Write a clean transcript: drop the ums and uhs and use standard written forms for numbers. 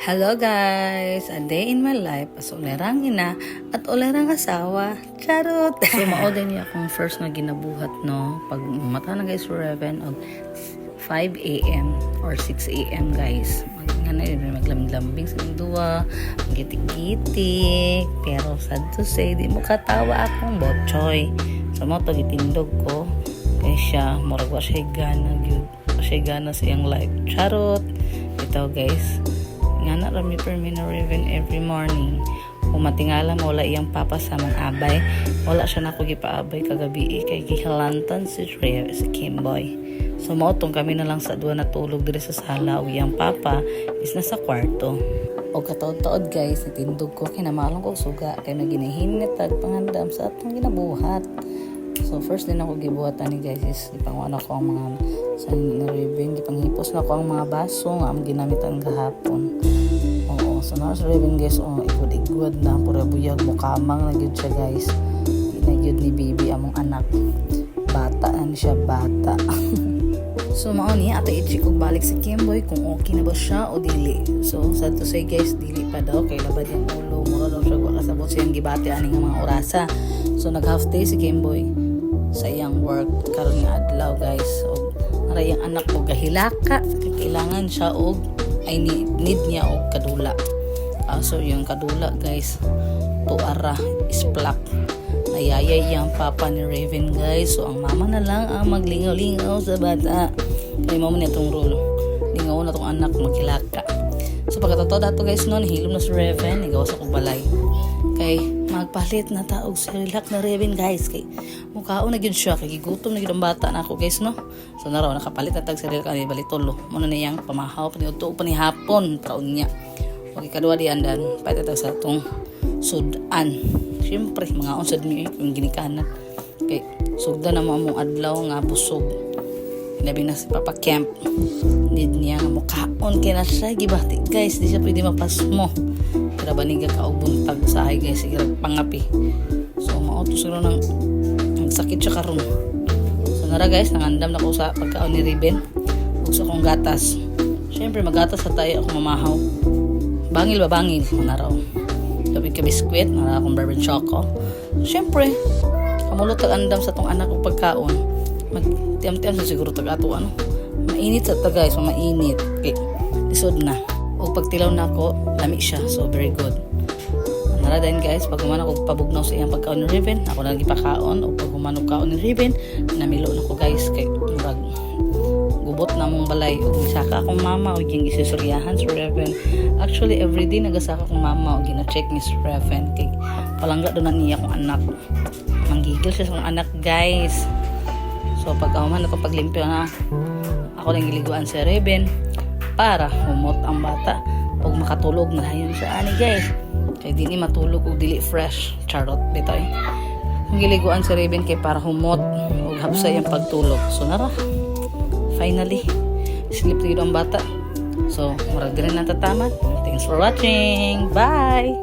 Hello guys! A day in my life as ulerang ina at ulerang asawa. Charot! So maoday niya akong first na ginabuhat no. Pag mata na guys 11 og 5 a.m. or 6 a.m. guys. Maglamig-lambing sa duwa, magitik-gitik. Pero sad to say, di mo katawa akong botchoy. So mo to gitindog ko. Kaya siya, murag wa siya gana sa iyang life. Charot! Ito guys. Nga na rami per mina Raven every morning. Kung matingala mo wala iyang papa sa mga abay, wala siya na ako gipaabay kagabi kay gihalantan si Kimboy. So mautong kami na lang sa duwa natulog dire sa sala o iyang papa is na sa kwarto. O kataod-taod guys, natindog ko kinamalong ko suga kay maginahinit at pangandam sa atong ginabuhat. So first din ako gibuhatan ni guys is ipangwana ko ang mga sa Raven, gipanghipos na ko ang mga baso nga ang ginamitan gahapon. Oo, so na sa Raven guys, igod na pura buyag mo kamang na gyud siya guys. Di na gyud ni baby among anak. Bata na siya bata. So mao ni ato i-check og balik si Kimboy kung okay na ba siya o dili. So sad to say guys, dili pa daw kay labad yung ulo, mura daw siya wala sabot siyang gibati aning mga orasa. So nag half day si Kimboy sa iyang work karon nga adlaw guys. So narayang anak mo gahilaka, kailangan siya og ay need niya og kadula. So yung kadula guys, tuara is plak. Nayayay yung papa ni Raven guys. So ang mama na lang ang maglingaw-lingaw sa bata. Kaya mo na itong rule. Lingaw na itong anak magkilaka. So pagkatotoo dato guys noon, hilom na si Raven. Igaw sa kubalay. Kay magpalit na taog sa relax na Raven guys. Kay mukhaon na yun siya. Kay gigutom na yun ang bata na ako guys no. So naraw nakapalit na tag sa relax na balitolo. Muna na yung pamahaw. Paniuto pa ni hapon. Taon niya. Okay kadua di andan. Paitatag sa itong sudan. Siyempre, mga unsad niyo yung ginikanan. Okay, sugda na mo among adlaw nga busog. Hinabi na si Papa Camp. Need niya nga mukhaon kaya na siya. Gibati guys, di siya pwede mapasmo. Kaya ba niga kaubuntag sa ay guys, sige pangapi. So, mauto siguro nang nagsakit siya karon. So, nara guys, nangandam na ko sa pagkaon ni Raven. Huwag sa kong gatas. Siyempre, magatas sa tayo ako mamahaw. Bangil ba bangil? Naraw. Lapit ka biskwit, nara akong bourbon choco. Siyempre, kamulot andam sa tong anak ko pagkaon. Magtiam-tiam sa siguro ato ano. Mainit sa ta guys, mainit. Okay, lisod na. O pagtilaw na ako, lami siya. So, very good. Nara din guys, pag humano ko pabugnaw sa iyang pagkaon ni Raven, ako na gipakaon. O pag humano kaon ni Raven, namilo na ko guys. Kay murag gubot na mong balay o gisaka akong mama o yung isusuryahan si Raven. Actually everyday nagasaka akong mama o gina-check ni si Raven kay palangga doon na niya akong anak, manggigil siya sa akong anak guys. So pagkauman ako paglimpyo na ako nang giliguan si Raven para humot ang bata pag makatulog na yun siya ani guys kay di ni matulog o dili fresh. Charot bitoy ang giliguan si Raven kay para humot o hapsa yung pagtulog. So nara finally, sleep dito ang bata. So, murag din na tatamat. Thanks for watching. Bye!